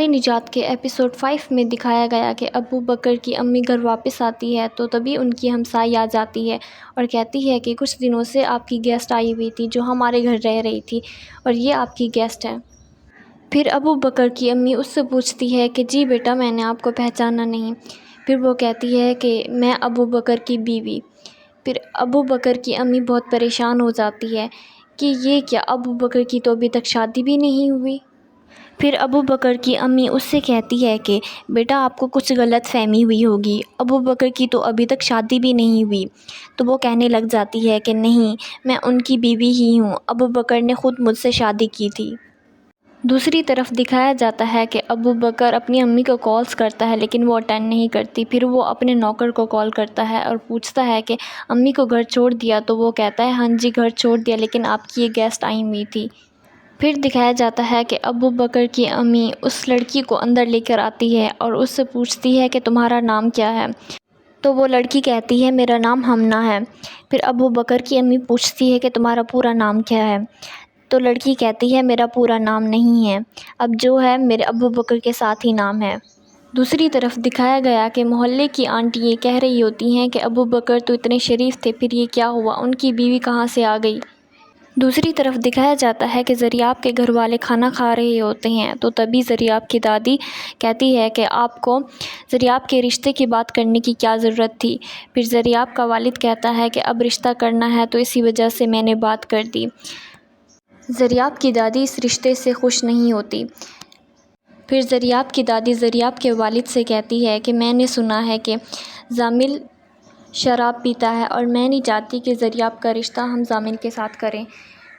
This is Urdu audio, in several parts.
ہماری نجات کے ایپیسوڈ 5 میں دکھایا گیا کہ ابو بکر کی امی گھر واپس آتی ہے تو تبھی ان کی ہمسائیں آ جاتی ہے اور کہتی ہے کہ کچھ دنوں سے آپ کی گیسٹ آئی ہوئی تھی جو ہمارے گھر رہ رہی تھی اور یہ آپ کی گیسٹ ہے۔ پھر ابو بکر کی امی اس سے پوچھتی ہے کہ جی بیٹا میں نے آپ کو پہچانا نہیں۔ پھر وہ کہتی ہے کہ میں ابو بکر کی بیوی۔ پھر ابو بکر کی امی بہت پریشان ہو جاتی ہے کہ یہ کیا، ابو بکر کی تو ابھی تک شادی بھی نہیں ہوئی۔ پھر ابو بکر کی امی اس سے کہتی ہے کہ بیٹا آپ کو کچھ غلط فہمی ہوئی ہوگی، ابو بکر کی تو ابھی تک شادی بھی نہیں ہوئی۔ تو وہ کہنے لگ جاتی ہے کہ نہیں، میں ان کی بیوی ہی ہوں، ابو بکر نے خود مجھ سے شادی کی تھی۔ دوسری طرف دکھایا جاتا ہے کہ ابو بکر اپنی امی کو کالز کرتا ہے لیکن وہ اٹینڈ نہیں کرتی۔ پھر وہ اپنے نوکر کو کال کرتا ہے اور پوچھتا ہے کہ امی کو گھر چھوڑ دیا؟ تو وہ کہتا ہے ہاں جی گھر چھوڑ دیا، لیکن آپ کی یہ گیسٹ آئی ہوئی تھی۔ پھر دکھایا جاتا ہے کہ ابو بکر کی امی اس لڑکی کو اندر لے کر آتی ہے اور اس سے پوچھتی ہے کہ تمہارا نام کیا ہے؟ تو وہ لڑکی کہتی ہے میرا نام ہمنا ہے۔ پھر ابو بکر کی امی پوچھتی ہے کہ تمہارا پورا نام کیا ہے؟ تو لڑکی کہتی ہے میرا پورا نام نہیں ہے، اب جو ہے میرے ابو بکر کے ساتھ ہی نام ہے۔ دوسری طرف دکھایا گیا کہ محلے کی آنٹی یہ کہہ رہی ہوتی ہیں کہ ابو بکر تو اتنے شریف تھے، پھر یہ کیا ہوا، ان کی بیوی کہاں سے آ گئی؟ دوسری طرف دکھایا جاتا ہے کہ زریاب کے گھر والے کھانا کھا رہے ہوتے ہیں تو تبھی زریاب کی دادی کہتی ہے کہ آپ کو زریاب کے رشتے کی بات کرنے کی کیا ضرورت تھی؟ پھر زریاب کا والد کہتا ہے کہ اب رشتہ کرنا ہے تو اسی وجہ سے میں نے بات کر دی۔ زریاب کی دادی اس رشتے سے خوش نہیں ہوتی۔ پھر زریاب کی دادی زریاب کے والد سے کہتی ہے کہ میں نے سنا ہے کہ زامل شراب پیتا ہے اور میں نہیں چاہتی کہ زریاب کا رشتہ ہم زامل کے ساتھ کریں۔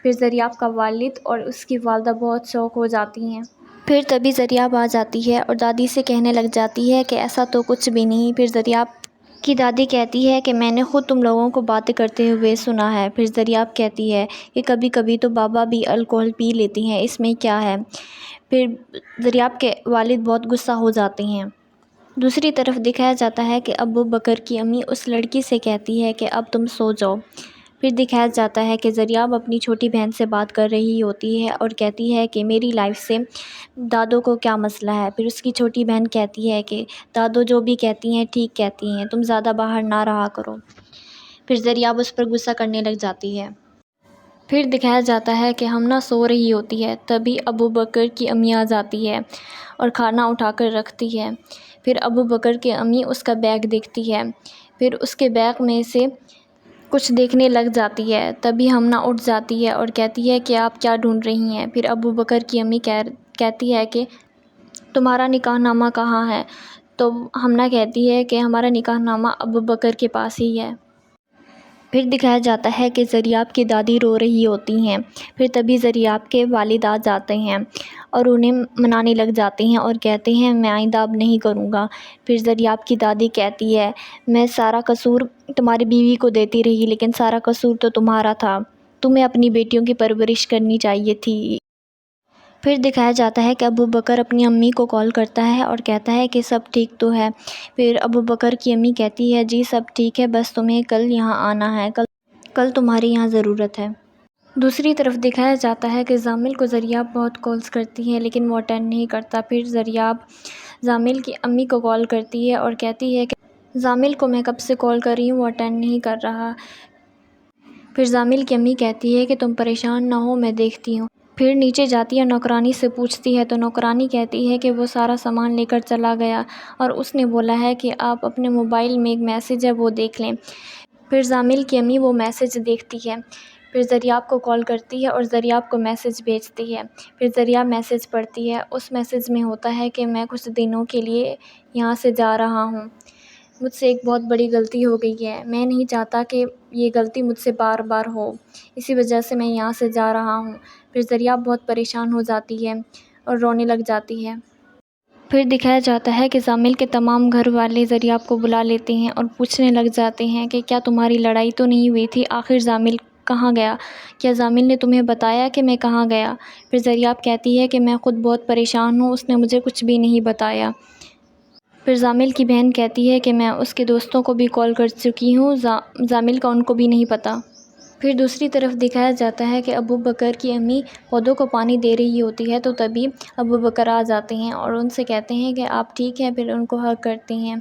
پھر زریاب کا والد اور اس کی والدہ بہت شوق ہو جاتی ہیں۔ پھر تبھی زریاب آ جاتی ہے اور دادی سے کہنے لگ جاتی ہے کہ ایسا تو کچھ بھی نہیں۔ پھر زریاب کی دادی کہتی ہے کہ میں نے خود تم لوگوں کو باتیں کرتے ہوئے سنا ہے۔ پھر زریاب کہتی ہے کہ کبھی کبھی تو بابا بھی الکوہل پی لیتی ہیں، اس میں کیا ہے؟ پھر زریاب کے والد بہت غصہ ہو جاتے ہیں۔ دوسری طرف دکھایا جاتا ہے کہ ابو بکر کی امی اس لڑکی سے کہتی ہے کہ اب تم سو جاؤ۔ پھر دکھایا جاتا ہے کہ زریاب اپنی چھوٹی بہن سے بات کر رہی ہوتی ہے اور کہتی ہے کہ میری لائف سے دادو کو کیا مسئلہ ہے؟ پھر اس کی چھوٹی بہن کہتی ہے کہ دادو جو بھی کہتی ہیں ٹھیک کہتی ہیں، تم زیادہ باہر نہ رہا کرو۔ پھر زریاب اس پر غصہ کرنے لگ جاتی ہے۔ پھر دکھایا جاتا ہے کہ ہمنا سو رہی ہوتی ہے، تبھی ابو بکر کی امی آ جاتی ہے اور کھانا اٹھا کر رکھتی ہے۔ پھر ابو بکر کی امی اس کا بیگ دیکھتی ہے، پھر اس کے بیگ میں سے کچھ دیکھنے لگ جاتی ہے، تبھی ہمنا اٹھ جاتی ہے اور کہتی ہے کہ آپ کیا ڈھونڈ رہی ہیں؟ پھر ابو بکر کی امی کہتی ہے کہ تمہارا نکاح نامہ کہاں ہے؟ تو ہمنا کہتی ہے کہ ہمارا نکاح نامہ ابو بکر کے پاس ہی ہے۔ پھر دکھایا جاتا ہے کہ زریاب کی دادی رو رہی ہوتی ہیں۔ پھر تبھی زریاب کے والد آ جاتے ہیں اور انہیں منانے لگ جاتے ہیں اور کہتے ہیں میں آئندہ اب نہیں کروں گا۔ پھر زریاب کی دادی کہتی ہے میں سارا قصور تمہاری بیوی کو دیتی رہی، لیکن سارا قصور تو تمہارا تھا، تمہیں اپنی بیٹیوں کی پرورش کرنی چاہیے تھی۔ پھر دکھایا جاتا ہے کہ ابو بکر اپنی امی کو کال کرتا ہے اور کہتا ہے کہ سب ٹھیک تو ہے؟ پھر ابو بکر کی امی کہتی ہے جی سب ٹھیک ہے، بس تمہیں کل یہاں آنا ہے، کل تمہاری یہاں ضرورت ہے۔ دوسری طرف دکھایا جاتا ہے کہ زامل کو زریاب بہت کالز کرتی ہے لیکن وہ اٹینڈ نہیں کرتا۔ پھر زریاب زامل کی امی کو کال کرتی ہے اور کہتی ہے کہ زامل کو میں کب سے کال کر رہی ہوں، وہ اٹینڈ نہیں کر رہا۔ پھر زامل کی امی کہتی ہے کہ تم پریشان نہ ہو، میں دیکھتی ہوں۔ پھر نیچے جاتی ہے، نوکرانی سے پوچھتی ہے تو نوکرانی کہتی ہے کہ وہ سارا سامان لے کر چلا گیا اور اس نے بولا ہے کہ آپ اپنے موبائل میں ایک میسیج ہے وہ دیکھ لیں۔ پھر زامل کی امی وہ میسیج دیکھتی ہے، پھر زریاب کو کال کرتی ہے اور زریاب کو میسیج بھیجتی ہے۔ پھر زریاب میسیج پڑھتی ہے، اس میسیج میں ہوتا ہے کہ میں کچھ دنوں کے لیے یہاں سے جا رہا ہوں، مجھ سے ایک بہت بڑی غلطی ہو گئی ہے، میں نہیں چاہتا کہ یہ غلطی مجھ سے بار بار ہو، اسی وجہ سے میں یہاں سے جا رہا ہوں۔ پھر زریاب بہت پریشان ہو جاتی ہے اور رونے لگ جاتی ہے۔ پھر دکھایا جاتا ہے کہ زامل کے تمام گھر والے زریاب کو بلا لیتے ہیں اور پوچھنے لگ جاتے ہیں کہ کیا تمہاری لڑائی تو نہیں ہوئی تھی؟ آخر زامل کہاں گیا؟ کیا زامل نے تمہیں بتایا کہ میں کہاں گیا؟ پھر زریاب کہتی ہے کہ میں خود بہت پریشان ہوں، اس نے مجھے کچھ بھی نہیں بتایا۔ پھر زامل کی بہن کہتی ہے کہ میں اس کے دوستوں کو بھی کال کر چکی ہوں، زامل کا ان کو بھی نہیں پتہ۔ پھر دوسری طرف دکھایا جاتا ہے کہ ابو بکر کی امی پودوں کو پانی دے رہی ہوتی ہے تو تبھی ابو بکر آ جاتے ہیں اور ان سے کہتے ہیں کہ آپ ٹھیک ہیں، پھر ان کو ہگ کرتے ہیں۔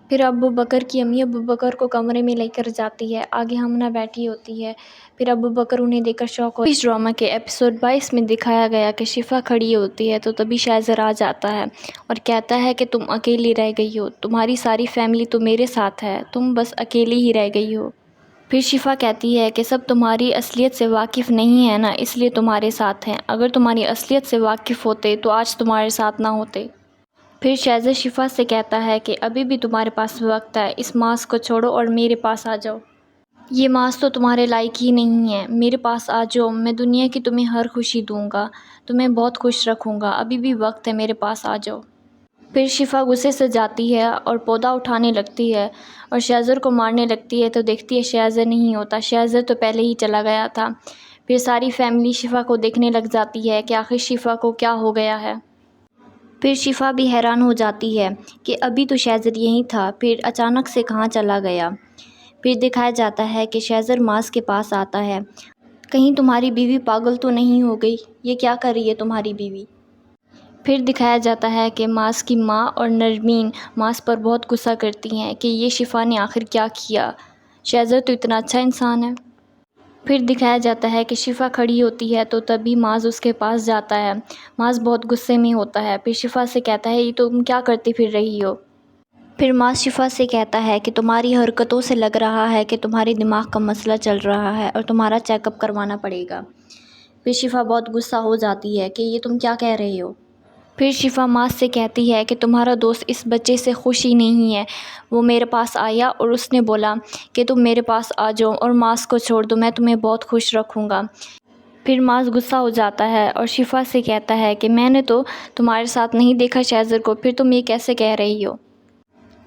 پھر ابو بکر کی امی ابو بکر کو کمرے میں لے کر جاتی ہے، آگے ہمنا بیٹھی ہوتی ہے، پھر ابو بکر انہیں دیکھ کر شوق ہوتا ہے۔ اس ڈرامہ کے ایپیسوڈ 22 میں دکھایا گیا کہ شفا کھڑی ہوتی ہے تو تبھی شائزر آ جاتا ہے اور کہتا ہے کہ تم اکیلی رہ گئی ہو، تمہاری ساری فیملی تو میرے ساتھ ہے، تم بس اکیلی ہی رہ گئی ہو۔ پھر شفا کہتی ہے کہ سب تمہاری اصلیت سے واقف نہیں ہے نا، اس لیے تمہارے ساتھ ہیں، اگر تمہاری اصلیت سے واقف ہوتے تو آج تمہارے ساتھ نہ ہوتے۔ پھر شائزر شفا سے کہتا ہے کہ ابھی بھی تمہارے پاس وقت ہے، اس ماسک کو چھوڑو اور میرے پاس آ جاؤ۔ یہ ماسک تو تمہارے لائق ہی نہیں ہے، میرے پاس آ جاؤ، میں دنیا کی تمہیں ہر خوشی دوں گا، تمہیں بہت خوش رکھوں گا، ابھی بھی وقت ہے، میرے پاس آ جاؤ۔ پھر شفا غصے سے جاتی ہے اور پودا اٹھانے لگتی ہے اور شائزر کو مارنے لگتی ہے تو دیکھتی ہے شائزر نہیں ہوتا، شائزر تو پہلے ہی چلا گیا تھا۔ پھر ساری فیملی شفا کو دیکھنے لگ جاتی ہے کہ آخر شفا کو کیا ہو گیا ہے۔ پھر شفا بھی حیران ہو جاتی ہے کہ ابھی تو شائزر یہیں تھا، پھر اچانک سے کہاں چلا گیا۔ پھر دکھایا جاتا ہے کہ شائزر ماس کے پاس آتا ہے، کہیں تمہاری بیوی پاگل تو نہیں ہو گئی، یہ کیا کر رہی ہے تمہاری بیوی؟ پھر دکھایا جاتا ہے کہ ماس کی ماں اور نرمین ماس پر بہت غصہ کرتی ہیں کہ یہ شفا نے آخر کیا کیا، شائزر تو اتنا اچھا انسان ہے۔ پھر دکھایا جاتا ہے کہ شفا کھڑی ہوتی ہے تو تبھی ماس اس کے پاس جاتا ہے، ماس بہت غصے میں ہوتا ہے، پھر شفا سے کہتا ہے یہ تم کیا کرتی پھر رہی ہو؟ پھر ماس شفا سے کہتا ہے کہ تمہاری حرکتوں سے لگ رہا ہے کہ تمہارے دماغ کا مسئلہ چل رہا ہے اور تمہارا چیک اپ کروانا پڑے گا۔ پھر شفا بہت غصہ ہو جاتی ہے کہ یہ تم کیا کہہ رہے ہو؟ پھر شفا ماس سے کہتی ہے کہ تمہارا دوست اس بچے سے خوش ہی نہیں ہے، وہ میرے پاس آیا اور اس نے بولا کہ تم میرے پاس آ جاؤ اور ماس کو چھوڑ دو، میں تمہیں بہت خوش رکھوں گا۔ پھر ماس غصہ ہو جاتا ہے اور شفا سے کہتا ہے کہ میں نے تو تمہارے ساتھ نہیں دیکھا شائزر کو، پھر تم یہ کیسے کہہ رہی ہو؟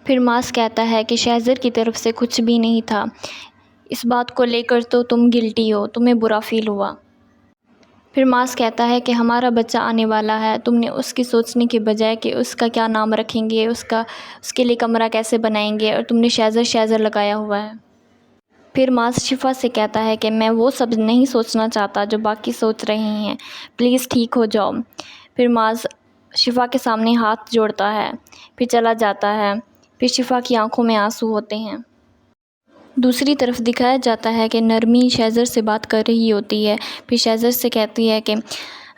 پھر ماس کہتا ہے کہ شائزر کی طرف سے کچھ بھی نہیں تھا، اس بات کو لے کر تو تم گلٹی ہو، تمہیں برا فیل ہوا۔ پھر ماس کہتا ہے کہ ہمارا بچہ آنے والا ہے، تم نے اس کی سوچنے کے بجائے کہ اس کا کیا نام رکھیں گے، اس کے لیے کمرہ کیسے بنائیں گے، اور تم نے شائزر لگایا ہوا ہے۔ پھر ماس شفا سے کہتا ہے کہ میں وہ سب نہیں سوچنا چاہتا جو باقی سوچ رہے ہیں، پلیز ٹھیک ہو جاؤ۔ پھر ماس شفا کے سامنے ہاتھ جوڑتا ہے، پھر چلا جاتا ہے، پھر شفا کی آنکھوں میں آنسو ہوتے ہیں۔ دوسری طرف دکھایا جاتا ہے کہ نرمین شائزر سے بات کر رہی ہوتی ہے، پھر شائزر سے کہتی ہے کہ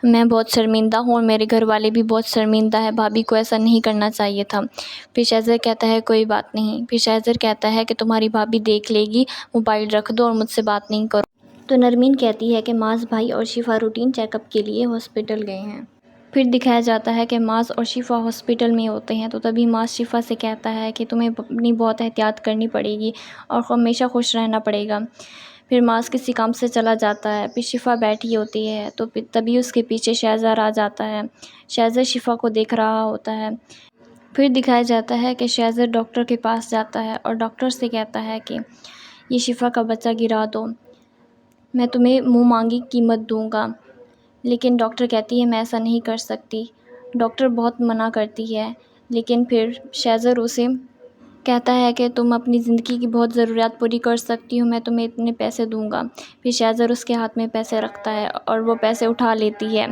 میں بہت شرمندہ ہوں اور میرے گھر والے بھی بہت شرمندہ ہے، بھابھی کو ایسا نہیں کرنا چاہیے تھا۔ پھر شائزر کہتا ہے کوئی بات نہیں، پھر شائزر کہتا ہے کہ تمہاری بھابھی دیکھ لے گی، موبائل رکھ دو اور مجھ سے بات نہیں کرو۔ تو نرمین کہتی ہے کہ ماس بھائی اور شفا روٹین چیک اپ کے لیے ہاسپٹل گئے ہیں۔ پھر دکھایا جاتا ہے کہ ماس اور شفا ہاسپٹل میں ہوتے ہیں تو تبھی ماس شفا سے کہتا ہے کہ تمہیں اپنی بہت احتیاط کرنی پڑے گی اور ہمیشہ خوش رہنا پڑے گا۔ پھر ماس کسی کام سے چلا جاتا ہے، پھر شفا بیٹھی ہوتی ہے تو تبھی اس کے پیچھے شائزر آ جاتا ہے، شائزر شفا کو دیکھ رہا ہوتا ہے۔ پھر دکھایا جاتا ہے کہ شائزر ڈاکٹر کے پاس جاتا ہے اور ڈاکٹر سے کہتا ہے کہ یہ شفا کا بچہ گرا دو، میں تمہیں منہ مانگی قیمت دوں گا، لیکن ڈاکٹر کہتی ہے میں ایسا نہیں کر سکتی، ڈاکٹر بہت منع کرتی ہے، لیکن پھر شائزر اسے کہتا ہے کہ تم اپنی زندگی کی بہت ضروریات پوری کر سکتی ہو، میں تمہیں اتنے پیسے دوں گا۔ پھر شائزر اس کے ہاتھ میں پیسے رکھتا ہے اور وہ پیسے اٹھا لیتی ہے،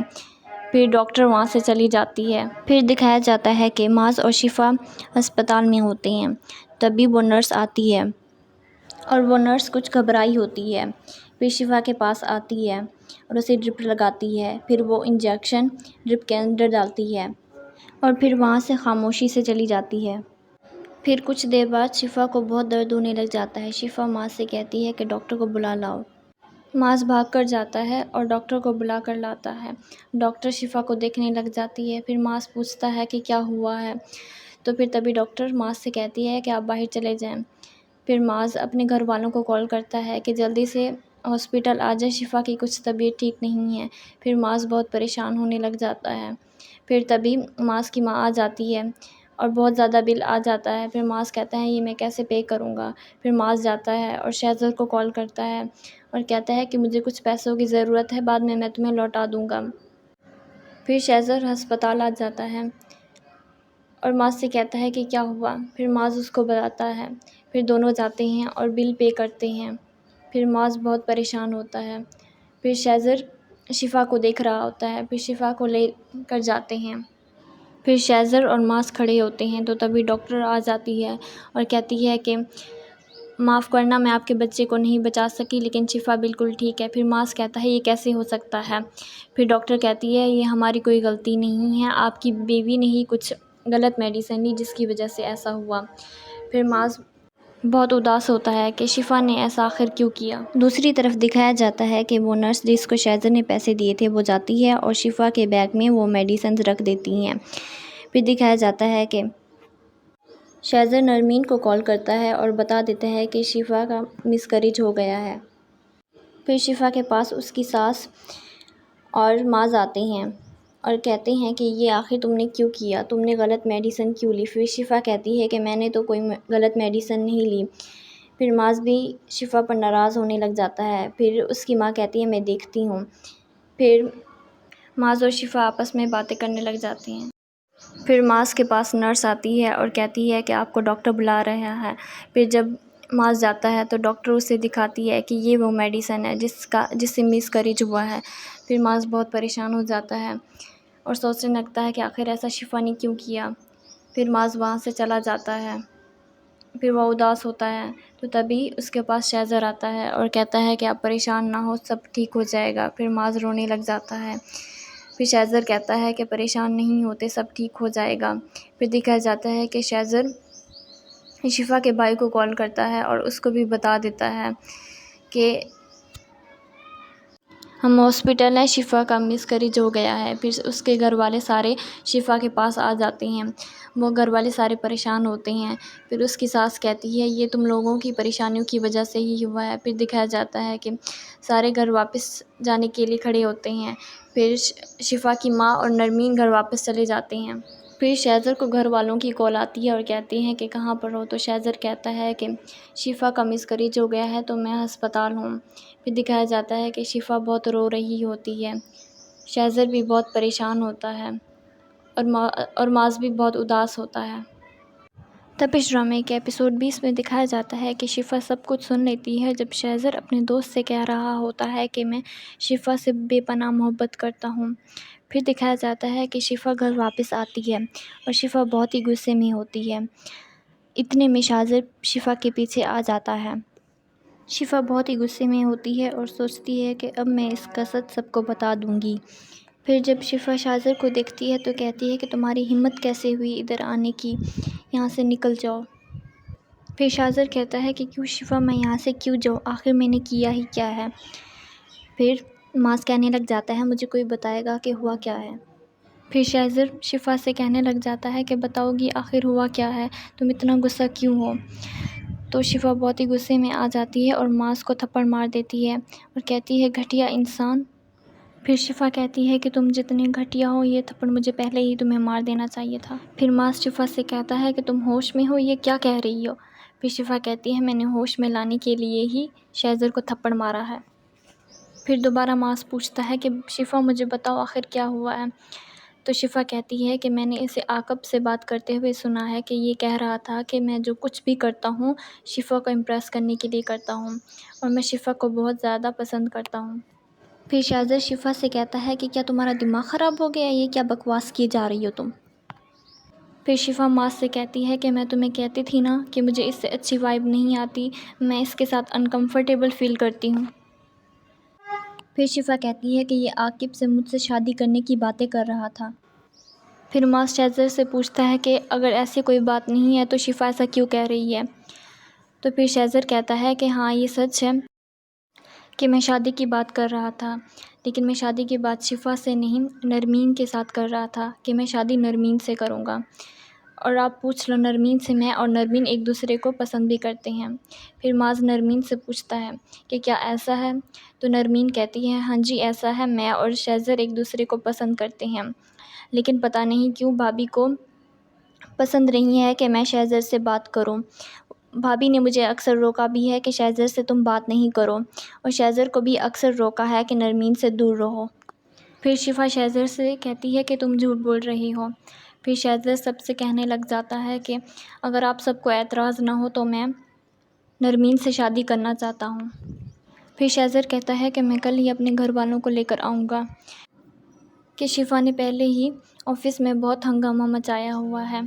پھر ڈاکٹر وہاں سے چلی جاتی ہے۔ پھر دکھایا جاتا ہے کہ ماس اور شفا ہسپتال میں ہوتے ہیں، تبھی وہ نرس آتی ہے اور وہ نرس کچھ گھبرائی ہوتی ہے، پھر شفا کے پاس آتی ہے اور اسے ڈرپ لگاتی ہے، پھر وہ انجیکشن ڈرپ کے اندر ڈالتی ہے اور پھر وہاں سے خاموشی سے چلی جاتی ہے۔ پھر کچھ دیر بعد شفا کو بہت درد ہونے لگ جاتا ہے، شفا ماس سے کہتی ہے کہ ڈاکٹر کو بلا لاؤ۔ ماس بھاگ کر جاتا ہے اور ڈاکٹر کو بلا کر لاتا ہے، ڈاکٹر شفا کو دیکھنے لگ جاتی ہے، پھر ماس پوچھتا ہے کہ کیا ہوا ہے، تو پھر تبھی ڈاکٹر ماس سے کہتی ہے کہ آپ باہر چلے جائیں۔ پھر ماس اپنے گھر والوں کو کال کرتا ہے کہ جلدی سے ہاسپٹل آ جائے، شفا کی کچھ طبیعت ٹھیک نہیں ہے، پھر ماس بہت پریشان ہونے لگ جاتا ہے۔ پھر تبھی ماس کی ماں آ جاتی ہے اور بہت زیادہ بل آ جاتا ہے، پھر ماس کہتا ہے یہ میں کیسے پے کروں گا، پھر ماس جاتا ہے اور شائزر کو کال کرتا ہے اور کہتا ہے کہ مجھے کچھ پیسوں کی ضرورت ہے، بعد میں تمہیں لوٹا دوں گا۔ پھر شائزر ہسپتال آ جاتا ہے اور ماس سے کہتا ہے کہ کیا ہوا، پھر ماس اس کو بتاتا ہے، پھر دونوں جاتے ہیں اور بل پے کرتے ہیں۔ پھر معاذ بہت پریشان ہوتا ہے۔ پھر شیزر شفا کو دیکھ رہا ہوتا ہے، پھر شفا کو لے کر جاتے ہیں۔ پھر شیزر اور معاذ کھڑے ہوتے ہیں تو تبھی ڈاکٹر آ جاتی ہے اور کہتی ہے کہ معاف کرنا، میں آپ کے بچے کو نہیں بچا سکی، لیکن شفا بالکل ٹھیک ہے۔ پھر معاذ کہتا ہے یہ کیسے ہو سکتا ہے؟ پھر ڈاکٹر کہتی ہے یہ ہماری کوئی غلطی نہیں ہے، آپ کی بیوی نے ہی کچھ غلط میڈیسن لی جس کی وجہ سے ایسا ہوا۔ پھر معاذ بہت اداس ہوتا ہے کہ شفا نے ایسا آخر کیوں کیا۔ دوسری طرف دکھایا جاتا ہے کہ وہ نرس جس کو شیزر نے پیسے دیے تھے وہ جاتی ہے اور شفا کے بیگ میں وہ میڈیسنز رکھ دیتی ہیں۔ پھر دکھایا جاتا ہے کہ شیزر نرمین کو کال کرتا ہے اور بتا دیتا ہے کہ شفا کا مس کیریج ہو گیا ہے۔ پھر شفا کے پاس اس کی ساس اور معاذ آتے ہیں اور کہتے ہیں کہ یہ آخر تم نے کیوں کیا، تم نے غلط میڈیسن کیوں لی؟ پھر شفا کہتی ہے کہ میں نے تو کوئی غلط میڈیسن نہیں لی۔ پھر معاذ بھی شفا پر ناراض ہونے لگ جاتا ہے۔ پھر اس کی ماں کہتی ہے میں دیکھتی ہوں۔ پھر معاذ اور شفا آپس میں باتیں کرنے لگ جاتے ہیں۔ پھر معاذ کے پاس نرس آتی ہے اور کہتی ہے کہ آپ کو ڈاکٹر بلا رہا ہے۔ پھر جب معاذ جاتا ہے تو ڈاکٹر اسے دکھاتی ہے کہ یہ وہ میڈیسن ہے جس سے مس کیریج ہوا ہے۔ پھر معاذ بہت پریشان ہو جاتا ہے اور سوچنے لگتا ہے کہ آخر ایسا شفا نے کیوں کیا۔ پھر معاذ وہاں سے چلا جاتا ہے۔ پھر وہ اداس ہوتا ہے تو تبھی اس کے پاس شیزر آتا ہے اور کہتا ہے کہ آپ پریشان نہ ہو، سب ٹھیک ہو جائے گا۔ پھر معاذ رونے لگ جاتا ہے۔ پھر شیزر کہتا ہے کہ پریشان نہیں ہوتے، سب ٹھیک ہو جائے گا۔ پھر دکھایا جاتا ہے کہ شیزر شفا کے بھائی کو کال کرتا ہے اور اس کو بھی بتا دیتا ہے کہ ہم ہاسپٹل ہیں، شفا کا مس کیریج ہو گیا ہے۔ پھر اس کے گھر والے سارے شفا کے پاس آ جاتے ہیں، وہ گھر والے سارے پریشان ہوتے ہیں۔ پھر اس کی ساس کہتی ہے یہ تم لوگوں کی پریشانیوں کی وجہ سے ہی ہوا ہے۔ پھر دکھایا جاتا ہے کہ سارے گھر واپس جانے کے لیے کھڑے ہوتے ہیں۔ پھر شفا کی ماں اور نرمین گھر واپس چلے جاتے ہیں۔ پھر شیزر کو گھر والوں کی کال آتی ہے اور کہتے ہیں کہ کہاں پر ہو؟ تو شیزر کہتا ہے کہ شفا کا مس کیریج ہو گیا ہے تو میں ہسپتال ہوں۔ پھر دکھایا جاتا ہے کہ شفا بہت رو رہی ہوتی ہے، شیزر بھی بہت پریشان ہوتا ہے اور معاذ بھی بہت اداس ہوتا ہے۔ تپش ڈرامے کے ایپیسوڈ 20 میں دکھایا جاتا ہے کہ شفا سب کچھ سن لیتی ہے جب شیزر اپنے دوست سے کہہ رہا ہوتا ہے کہ میں شفا سے بے پناہ محبت کرتا ہوں۔ پھر دکھایا جاتا ہے کہ شفا گھر واپس آتی ہے اور شفا بہت ہی غصے میں ہوتی ہے۔ اتنے میں شیزر شفا کے پیچھے آ جاتا ہے۔ شفا بہت ہی غصے میں ہوتی ہے اور سوچتی ہے کہ اب میں اس کا سچ سب کو بتا دوں گی۔ پھر جب شفا شیزر کو دیکھتی ہے تو کہتی ہے کہ تمہاری ہمت کیسے ہوئی ادھر آنے کی، یہاں سے نکل جاؤ۔ پھر شیزر کہتا ہے کہ کیوں شفا، میں یہاں سے کیوں جاؤں، آخر میں نے کیا ہی کیا ہے؟ پھر معاذ کہنے لگ جاتا ہے مجھے کوئی بتائے گا کہ ہوا کیا ہے؟ پھر شیزر شفا سے کہنے لگ جاتا ہے کہ بتاؤ گی آخر ہوا کیا ہے، تم اتنا غصہ کیوں ہو؟ تو شفا بہت ہی غصے میں آ جاتی ہے اور معاذ کو تھپڑ مار دیتی ہے اور کہتی ہے گھٹیا انسان۔ پھر شفا کہتی ہے کہ تم جتنے گھٹیا ہو، یہ تھپڑ مجھے پہلے ہی تمہیں مار دینا چاہیے تھا۔ پھر معاذ شفا سے کہتا ہے کہ تم ہوش میں ہو، یہ کیا کہہ رہی ہو؟ پھر شفا کہتی ہے میں نے ہوش میں لانے کے لیے ہی شیزر کو تھپڑ مارا ہے۔ پھر دوبارہ معاذ پوچھتا ہے کہ شفا مجھے بتاؤ آخر کیا ہوا ہے؟ تو شفا کہتی ہے کہ میں نے اسے عاقب سے بات کرتے ہوئے سنا ہے کہ یہ کہہ رہا تھا کہ میں جو کچھ بھی کرتا ہوں شفا کو امپریس کرنے کے لیے کرتا ہوں اور میں شفا کو بہت زیادہ پسند کرتا ہوں۔ پھر شیزر شفا سے کہتا ہے کہ کیا تمہارا دماغ خراب ہو گیا ہے، یہ کیا بکواس کیے جا رہی ہو تم؟ پھر شفا معاذ سے کہتی ہے کہ میں تمہیں کہتی تھی نا کہ مجھے اس سے اچھی وائب نہیں آتی، میں اس کے ساتھ انکمفرٹیبل فیل کرتی ہوں۔ پھر شفا کہتی ہے کہ یہ عاقب سے مجھ سے شادی کرنے کی باتیں کر رہا تھا۔ پھر معاذ شیزر سے پوچھتا ہے کہ اگر ایسی کوئی بات نہیں ہے تو شفا ایسا کیوں کہہ رہی ہے؟ تو پھر شیزر کہتا ہے کہ ہاں یہ سچ ہے کہ میں شادی کی بات کر رہا تھا، لیکن میں شادی کی بات شفا سے نہیں نرمین کے ساتھ کر رہا تھا کہ میں شادی نرمین سے کروں گا، اور آپ پوچھ لو نرمین سے، میں اور نرمین ایک دوسرے کو پسند بھی کرتے ہیں۔ پھر معاذ نرمین سے پوچھتا ہے کہ کیا ایسا ہے؟ تو نرمین کہتی ہے ہاں جی ایسا ہے، میں اور شیزر ایک دوسرے کو پسند کرتے ہیں، لیکن پتہ نہیں کیوں بھابھی کو پسند نہیں ہے کہ میں شیزر سے بات کروں۔ بھابھی نے مجھے اکثر روکا بھی ہے کہ شیزر سے تم بات نہیں کرو، اور شیزر کو بھی اکثر روکا ہے کہ نرمین سے دور رہو۔ پھر شفا شیزر سے کہتی ہے کہ تم جھوٹ بول رہی ہو۔ پھر شیزر سب سے کہنے لگ جاتا ہے کہ اگر آپ سب کو اعتراض نہ ہو تو میں نرمین سے شادی کرنا چاہتا ہوں۔ پھر شہزر کہتا ہے کہ میں کل ہی اپنے گھر والوں کو لے کر آؤں گا کہ شفا نے پہلے ہی آفس میں بہت ہنگامہ مچایا ہوا ہے۔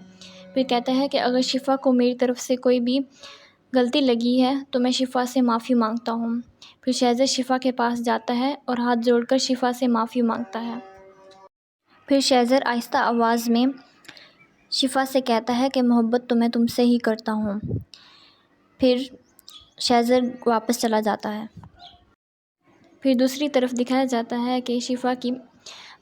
پھر کہتا ہے کہ اگر شفا کو میری طرف سے کوئی بھی غلطی لگی ہے تو میں شفا سے معافی مانگتا ہوں۔ پھر شہزر شفا کے پاس جاتا ہے اور ہاتھ جوڑ کر شفا سے معافی مانگتا ہے۔ پھر شہزر آہستہ آواز میں شفا سے کہتا ہے کہ محبت تو میں تم سے ہی کرتا ہوں۔ پھر شہزر واپس چلا جاتا ہے۔ پھر دوسری طرف دکھایا جاتا ہے کہ شفا کی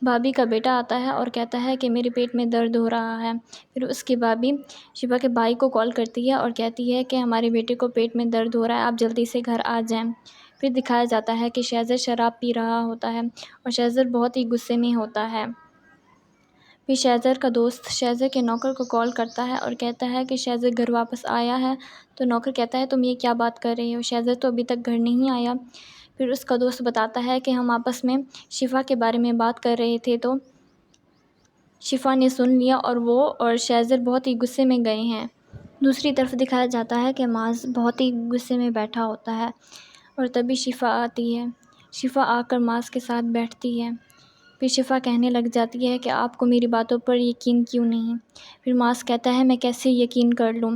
بھابھی کا بیٹا آتا ہے اور کہتا ہے کہ میرے پیٹ میں درد ہو رہا ہے۔ پھر اس کی بھابھی شفا کے بھائی کو کال کرتی ہے اور کہتی ہے کہ ہمارے بیٹے کو پیٹ میں درد ہو رہا ہے، آپ جلدی سے گھر آ جائیں۔ پھر دکھایا جاتا ہے کہ شہزر شراب پی رہا ہوتا ہے اور شہزر بہت ہی غصے میں ہوتا ہے۔ پھر شہزر کا دوست شہزر کے نوکر کو کال کرتا ہے اور کہتا ہے کہ شہزر گھر واپس آیا ہے۔ تو نوکر کہتا ہے تم یہ کیا بات کر رہے ہو، شہزر تو ابھی تک گھر نہیں آیا۔ پھر اس کا دوست بتاتا ہے کہ ہم آپس میں شفا کے بارے میں بات کر رہے تھے تو شفا نے سن لیا اور وہ اور شہزر بہت ہی غصے میں گئے ہیں۔ دوسری طرف دکھایا جاتا ہے کہ معاذ بہت ہی غصے میں بیٹھا ہوتا ہے اور تبھی شفا آتی ہے۔ شفا آ کر معاذ کے ساتھ بیٹھتی ہے۔ پھر شفا کہنے لگ جاتی ہے کہ آپ کو میری باتوں پر یقین کیوں نہیں؟ پھر معاذ کہتا ہے میں کیسے یقین کر لوں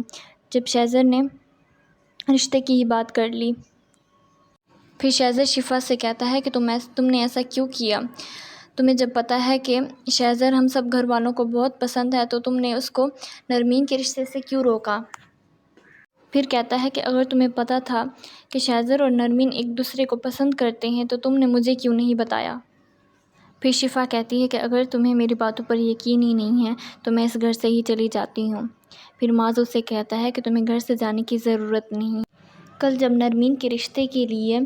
جب شہزر نے رشتے کی ہی بات کر لی۔ پھر شہزر شفا سے کہتا ہے کہ تم نے ایسا کیوں کیا؟ تمہیں جب پتہ ہے کہ شہزر ہم سب گھر والوں کو بہت پسند ہے تو تم نے اس کو نرمین کے رشتے سے کیوں روکا؟ پھر کہتا ہے کہ اگر تمہیں پتہ تھا کہ شہزر اور نرمین ایک دوسرے کو پسند کرتے ہیں تو تم نے مجھے کیوں نہیں بتایا؟ پھر شفا کہتی ہے کہ اگر تمہیں میری باتوں پر یقین ہی نہیں ہے تو میں اس گھر سے ہی چلی جاتی ہوں۔ پھر معاذ اسے کہتا ہے کہ تمہیں گھر سے جانے کی ضرورت نہیں۔ کل جب نرمین کے رشتے کے لیے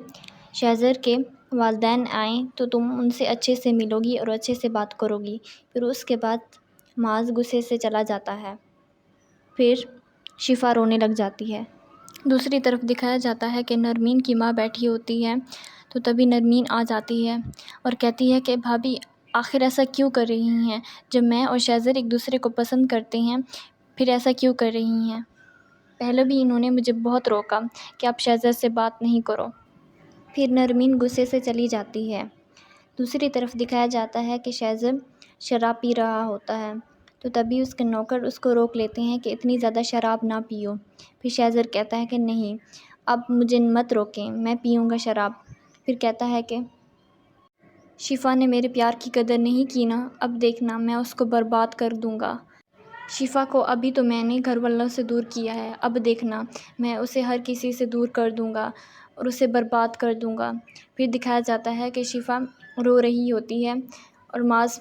شہزر کے والدین آئیں تو تم ان سے اچھے سے ملو گی اور اچھے سے بات کرو گی۔ پھر اس کے بعد معاذ غصے سے چلا جاتا ہے۔ پھر شفا رونے لگ جاتی ہے۔ دوسری طرف دکھایا جاتا ہے کہ نرمین کی ماں بیٹھی ہوتی ہے تو تبھی نرمین آ جاتی ہے اور کہتی ہے کہ بھابھی آخر ایسا کیوں کر رہی ہیں؟ جب میں اور شہزر ایک دوسرے کو پسند کرتے ہیں پھر ایسا کیوں کر رہی ہیں؟ پہلے بھی انہوں نے مجھے بہت روکا کہ آپ شہزر سے بات نہیں کرو۔ پھر نرمین غصے سے چلی جاتی ہے۔ دوسری طرف دکھایا جاتا ہے کہ شہزر شراب پی رہا ہوتا ہے تو تبھی اس کے نوکر اس کو روک لیتے ہیں کہ اتنی زیادہ شراب نہ پیو۔ پھر شہزر کہتا ہے کہ نہیں، اب مجھے مت روکیں، میں پیوں گا شراب۔ پھر کہتا ہے کہ شفا نے میرے پیار کی قدر نہیں کی نا، اب دیکھنا میں اس کو برباد کر دوں گا۔ شفا کو ابھی تو میں نے گھر والوں سے دور کیا ہے، اب دیکھنا میں اسے ہر کسی سے دور کر دوں گا اور اسے برباد کر دوں گا۔ پھر دکھایا جاتا ہے کہ شفا رو رہی ہوتی ہے اور معاذ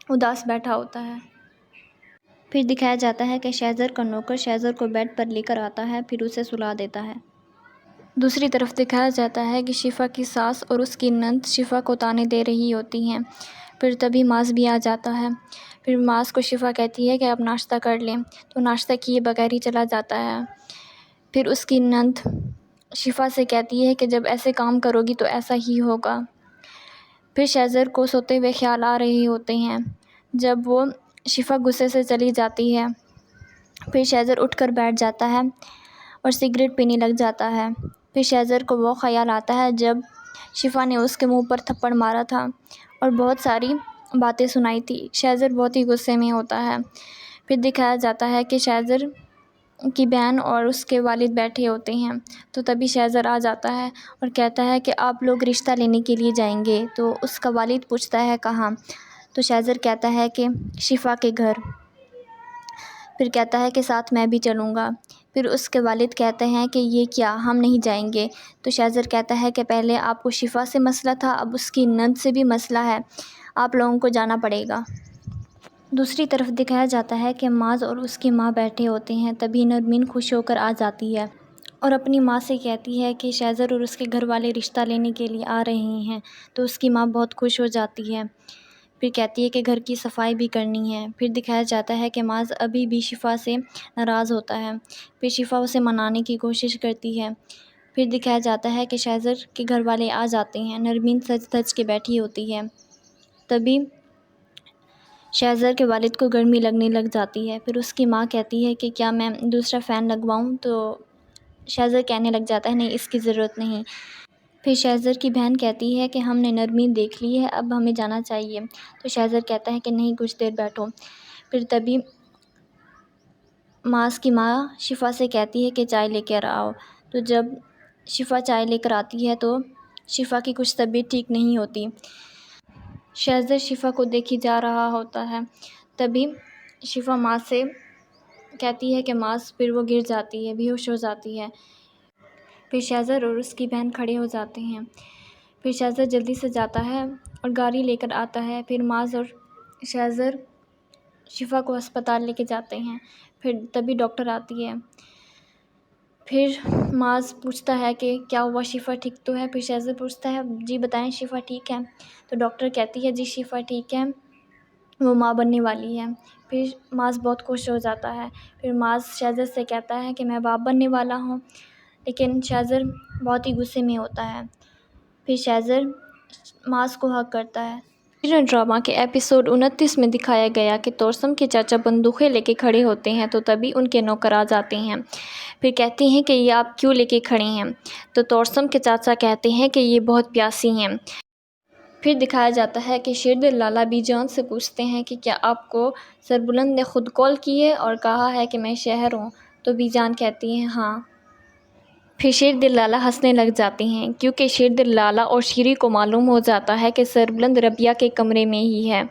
اداس بیٹھا ہوتا ہے۔ پھر دکھایا جاتا ہے کہ شہزر کا نوکر شہزر کو بیڈ پر لے کر آتا ہے پھر اسے سلا دیتا ہے۔ دوسری طرف دکھایا جاتا ہے کہ شفا کی ساس اور اس کی نند شفا کو طعنے دے رہی ہوتی ہیں۔ پھر تبھی معاذ بھی آ جاتا ہے۔ پھر معاذ کو شفا کہتی ہے کہ آپ ناشتہ کر لیں تو ناشتہ کیے بغیر ہی چلا جاتا ہے۔ پھر اس کی نند شفا سے کہتی ہے کہ جب ایسے کام کرو گی تو ایسا ہی ہوگا۔ پھر شہزر کو سوتے ہوئے خیال آ رہے ہوتے ہیں جب وہ شفا غصے سے چلی جاتی ہے۔ پھر شہزر اٹھ کر بیٹھ جاتا ہے اور سگریٹ پینے لگ جاتا ہے۔ پھر شہزر کو وہ خیال آتا ہے جب شفا نے اس کے منہ پر تھپڑ مارا تھا اور بہت ساری باتیں سنائی تھی۔ شہزر بہت ہی غصے میں ہوتا ہے۔ پھر دکھایا جاتا ہے کہ شہزر کی بہن اور اس کے والد بیٹھے ہوتے ہیں تو تبھی شہزر آ جاتا ہے اور کہتا ہے کہ آپ لوگ رشتہ لینے کے لیے جائیں گے؟ تو اس کا والد پوچھتا ہے کہاں؟ تو شہزر کہتا ہے کہ شفا کے گھر۔ پھر کہتا ہے کہ ساتھ میں بھی چلوں گا۔ پھر اس کے والد کہتے ہیں کہ یہ کیا، ہم نہیں جائیں گے؟ تو شہزر کہتا ہے کہ پہلے آپ کو شفا سے مسئلہ تھا، اب اس کی نند سے بھی مسئلہ ہے، آپ لوگوں کو جانا پڑے گا۔ دوسری طرف دکھایا جاتا ہے کہ معاذ اور اس کی ماں بیٹھے ہوتے ہیں تبھی نرمین خوش ہو کر آ جاتی ہے اور اپنی ماں سے کہتی ہے کہ شہزر اور اس کے گھر والے رشتہ لینے کے لیے آ رہے ہیں تو اس کی ماں بہت خوش ہو جاتی ہے۔ پھر کہتی ہے کہ گھر کی صفائی بھی کرنی ہے۔ پھر دکھایا جاتا ہے کہ معاذ ابھی بھی شفا سے ناراض ہوتا ہے۔ پھر شفا اسے منانے کی کوشش کرتی ہے۔ پھر دکھایا جاتا ہے کہ شہزر کے گھر والے آ جاتے ہیں۔ نرمین سج دھج کے بیٹھی ہوتی ہے تبھی شہزر کے والد کو گرمی لگنے لگ جاتی ہے۔ پھر اس کی ماں کہتی ہے کہ کیا میں دوسرا فین لگواؤں؟ تو شہزر کہنے لگ جاتا ہے نہیں، اس کی ضرورت نہیں۔ پھر شہزر کی بہن کہتی ہے کہ ہم نے نرمین دیکھ لی ہے، اب ہمیں جانا چاہیے۔ تو شہزر کہتا ہے کہ نہیں، کچھ دیر بیٹھو۔ پھر تبھی معاذ کی ماں شفا سے کہتی ہے کہ چائے لے کر آؤ۔ تو جب شفا چائے لے کر آتی ہے تو شفا کی کچھ طبیعت ٹھیک نہیں ہوتی۔ شہزر شفا کو دیکھی جا رہا ہوتا ہے۔ تبھی شفا معاذ سے کہتی ہے کہ معاذ، پھر وہ گر جاتی ہے، بے ہوش ہو جاتی ہے۔ پھر شہزر اور اس کی بہن کھڑے ہو جاتے ہیں۔ پھر شہزر جلدی سے جاتا ہے اور گاڑی لے کر آتا ہے۔ پھر معاذ اور شہزر شفا کو ہسپتال لے کے جاتے ہیں۔ پھر تبھی ڈاکٹر آتی ہے۔ پھر معاذ پوچھتا ہے کہ کیا ہوا، شفا ٹھیک تو ہے؟ پھر شہزر پوچھتا ہے جی بتائیں، شفا ٹھیک ہے؟ تو ڈاکٹر کہتی ہے جی شفا ٹھیک ہے، وہ ماں بننے والی ہے۔ پھر معاذ بہت خوش ہو جاتا ہے۔ پھر معاذ شہزر سے کہتا ہے کہ میں باپ بننے والا ہوں، لیکن شہزر بہت ہی غصے میں ہوتا ہے۔ پھر شہزر معاذ کو حق کرتا ہے۔ شیرین ڈرامہ کے ایپیسوڈ 29 میں دکھایا گیا کہ توسم کے چاچا بندوقیں لے کے کھڑے ہوتے ہیں تو تبھی ان کے نوکر آ جاتے ہیں۔ پھر کہتے ہیں کہ یہ آپ کیوں لے کے کھڑے ہیں؟ تو توسم کے چاچا کہتے ہیں کہ یہ بہت پیاسی ہیں۔ پھر دکھایا جاتا ہے کہ شیردل لالا بی جان سے پوچھتے ہیں کہ کیا آپ کو سربلند نے خود کال کی ہے اور کہا ہے کہ میں شہر ہوں؟ تو بی جان کہتی ہیں ہاں۔ پھر شیردل لالا ہنسنے لگ جاتے ہیں کیونکہ شیردل لالا اور شیری کو معلوم ہو جاتا ہے کہ سربلند ربیہ کے کمرے میں ہی ہے۔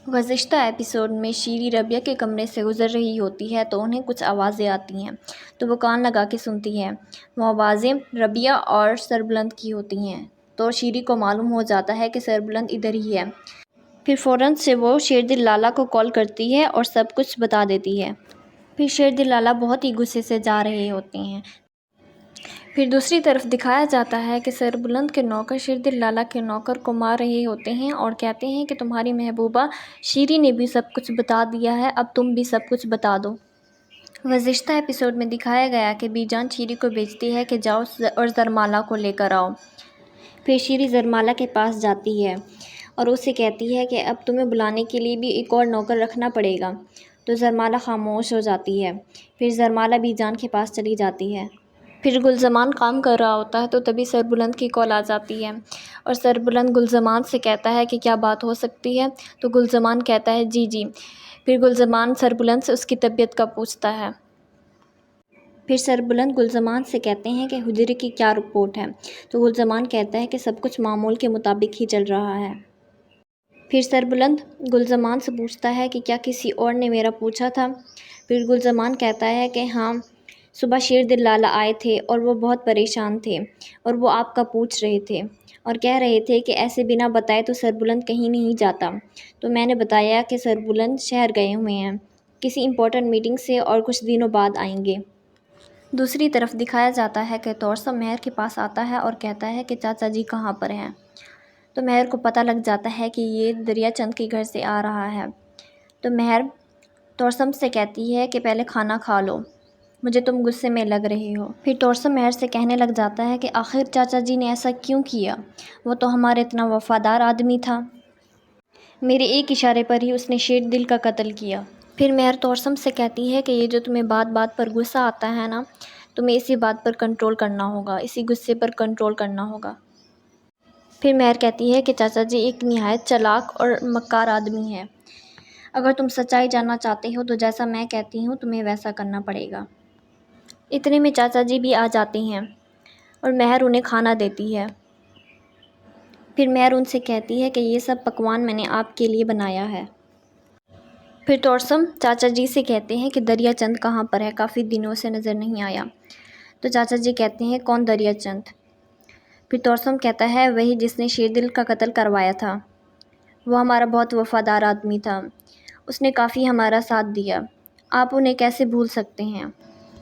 گزشتہ ایپیسوڈ میں شیری ربیہ کے کمرے سے گزر رہی ہوتی ہے تو انہیں کچھ آوازیں آتی ہیں تو وہ کان لگا کے سنتی ہے۔ وہ آوازیں ربیہ اور سربلند کی ہوتی ہیں تو شیری کو معلوم ہو جاتا ہے کہ سربلند ادھر ہی ہے۔ پھر فوراً سے وہ شیردل لالا کو کال کرتی ہے اور سب کچھ بتا دیتی ہے۔ پھر شیردل لالا بہت ہی غصے سے جا رہے ہوتے ہیں۔ پھر دوسری طرف دکھایا جاتا ہے کہ سربلند کے نوکر شیردل لالا کے نوکر کو مار رہے ہوتے ہیں اور کہتے ہیں کہ تمہاری محبوبہ شیری نے بھی سب کچھ بتا دیا ہے، اب تم بھی سب کچھ بتا دو۔ گزشتہ ایپیسوڈ میں دکھایا گیا کہ بی جان شیری کو بھیجتی ہے کہ جاؤ اور زرمالا کو لے کر آؤ۔ پھر شیری زرمالا کے پاس جاتی ہے اور اسے کہتی ہے کہ اب تمہیں بلانے کے لیے بھی ایک اور نوکر رکھنا پڑے گا۔ تو زرمالا خاموش ہو جاتی ہے۔ پھر زرمالا بی جان کے پاس چلی جاتی ہے۔ پھر گلزمان کام کر رہا ہوتا ہے تو تبھی سربلند کی کال آ جاتی ہے اور سربلند گلزمان سے کہتا ہے کہ کیا بات ہو سکتی ہے؟ تو گلزمان کہتا ہے جی جی۔ پھر گلزمان سربلند سے اس کی طبیعت کا پوچھتا ہے۔ پھر سربلند گلزمان سے کہتے ہیں کہ حجرے کی کیا رپورٹ ہے؟ تو گلزمان کہتا ہے کہ سب کچھ معمول کے مطابق ہی چل رہا ہے۔ پھر سربلند گلزمان سے پوچھتا ہے کہ کیا کسی اور نے میرا پوچھا تھا؟ پھر گلزمان کہتا ہے کہ ہاں، صبح شیردل لالا آئے تھے اور وہ بہت پریشان تھے اور وہ آپ کا پوچھ رہے تھے اور کہہ رہے تھے کہ ایسے بنا بتائے تو سربلند کہیں نہیں جاتا۔ تو میں نے بتایا کہ سربلند شہر گئے ہوئے ہیں کسی امپورٹنٹ میٹنگ سے اور کچھ دنوں بعد آئیں گے۔ دوسری طرف دکھایا جاتا ہے کہ توسم مہر کے پاس آتا ہے اور کہتا ہے کہ چاچا جی کہاں پر ہیں؟ تو مہر کو پتہ لگ جاتا ہے کہ یہ دریا چند کے گھر سے آ رہا ہے۔ تو مہر توسم سے کہتی ہے کہ پہلے کھانا کھا لو، مجھے تم غصے میں لگ رہے ہو۔ پھر توسم مہر سے کہنے لگ جاتا ہے کہ آخر چاچا جی نے ایسا کیوں کیا؟ وہ تو ہمارا اتنا وفادار آدمی تھا، میرے ایک اشارے پر ہی اس نے شیردل کا قتل کیا۔ پھر مہر توسم سے کہتی ہے کہ یہ جو تمہیں بات بات پر غصہ آتا ہے نا، تمہیں اسی بات پر کنٹرول کرنا ہوگا، اسی غصے پر کنٹرول کرنا ہوگا۔ پھر مہر کہتی ہے کہ چاچا جی ایک نہایت چالاک اور مکار آدمی ہے، اگر تم سچائی جاننا چاہتے ہو تو جیسا میں کہتی ہوں تمہیں ویسا کرنا پڑے گا۔ اتنے میں چاچا جی بھی آ جاتے ہیں اور مہر انہیں کھانا دیتی ہے۔ پھر مہر ان سے کہتی ہے کہ یہ سب پکوان میں نے آپ کے لیے بنایا ہے۔ پھر توسم چاچا جی سے کہتے ہیں کہ دریا چند کہاں پر ہے، کافی دنوں سے نظر نہیں آیا۔ تو چاچا جی کہتے ہیں کون دریا چند؟ پھر توسم کہتا ہے وہی جس نے شیردل کا قتل کروایا تھا، وہ ہمارا بہت وفادار آدمی تھا، اس نے کافی ہمارا ساتھ دیا، آپ انہیں کیسے بھول سکتے ہیں؟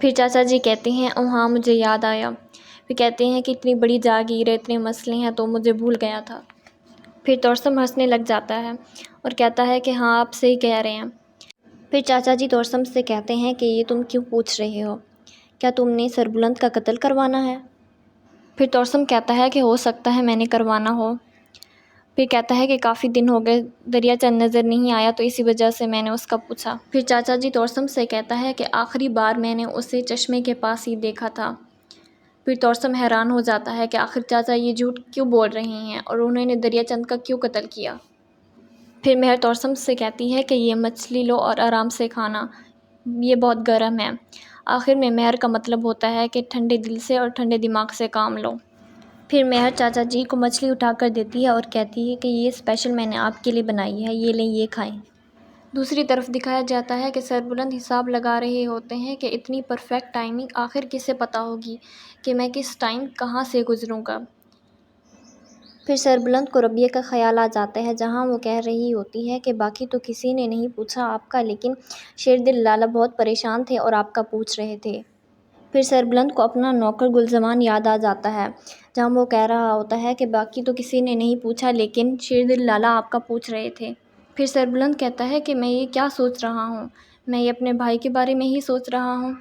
پھر چاچا جی کہتے ہیں ہاں مجھے یاد آیا۔ پھر کہتے ہیں کہ اتنی بڑی جاگیر ہے، اتنے مسئلے ہیں تو مجھے بھول گیا تھا۔ پھر توسم ہنسنے لگ جاتا ہے اور کہتا ہے کہ ہاں آپ صحیح کہہ رہے ہیں۔ پھر چاچا جی توسم سے کہتے ہیں کہ یہ تم کیوں پوچھ رہے ہو؟ کیا تم نے سربلند کا قتل کروانا ہے؟ پھر توسم کہتا ہے کہ ہو سکتا ہے میں نے کروانا ہو۔ پھر کہتا ہے کہ کافی دن ہو گئے دریا چند نظر نہیں آیا تو اسی وجہ سے میں نے اس کا پوچھا۔ پھر چاچا جی توسم سے کہتا ہے کہ آخری بار میں نے اسے چشمے کے پاس ہی دیکھا تھا۔ پھر توسم حیران ہو جاتا ہے کہ آخر چاچا یہ جھوٹ کیوں بول رہے ہیں اور انہوں نے دریا چند کا کیوں قتل کیا۔ پھر مہر توسم سے کہتی ہے کہ یہ مچھلی لو اور آرام سے کھانا، یہ بہت گرم ہے۔ آخر میں مہر کا مطلب ہوتا ہے کہ ٹھنڈے دل سے اور ٹھنڈے دماغ سے کام لو۔ پھر مہر چاچا جی کو مچھلی اٹھا کر دیتی ہے اور کہتی ہے کہ یہ اسپیشل میں نے آپ کے لیے بنائی ہے، یہ لیں یہ کھائیں۔ دوسری طرف دکھایا جاتا ہے کہ سربلند حساب لگا رہے ہوتے ہیں کہ اتنی پرفیکٹ ٹائمنگ آخر کسے پتہ ہوگی کہ میں کس ٹائم کہاں سے گزروں گا۔ پھر سربلند کو ربیہ کا خیال آ جاتا ہے، جہاں وہ کہہ رہی ہوتی ہے کہ باقی تو کسی نے نہیں پوچھا آپ کا، لیکن شیردل لالا بہت پریشان تھے اور آپ کا پوچھ رہے تھے۔ پھر سربلند کو اپنا نوکر گلزمان یاد آ جاتا ہے، جہاں وہ کہہ رہا ہوتا ہے کہ باقی تو کسی نے نہیں پوچھا لیکن شیردل لالا آپ کا پوچھ رہے تھے۔ پھر سربلند کہتا ہے کہ میں یہ کیا سوچ رہا ہوں، میں یہ اپنے بھائی کے بارے میں ہی سوچ رہا ہوں۔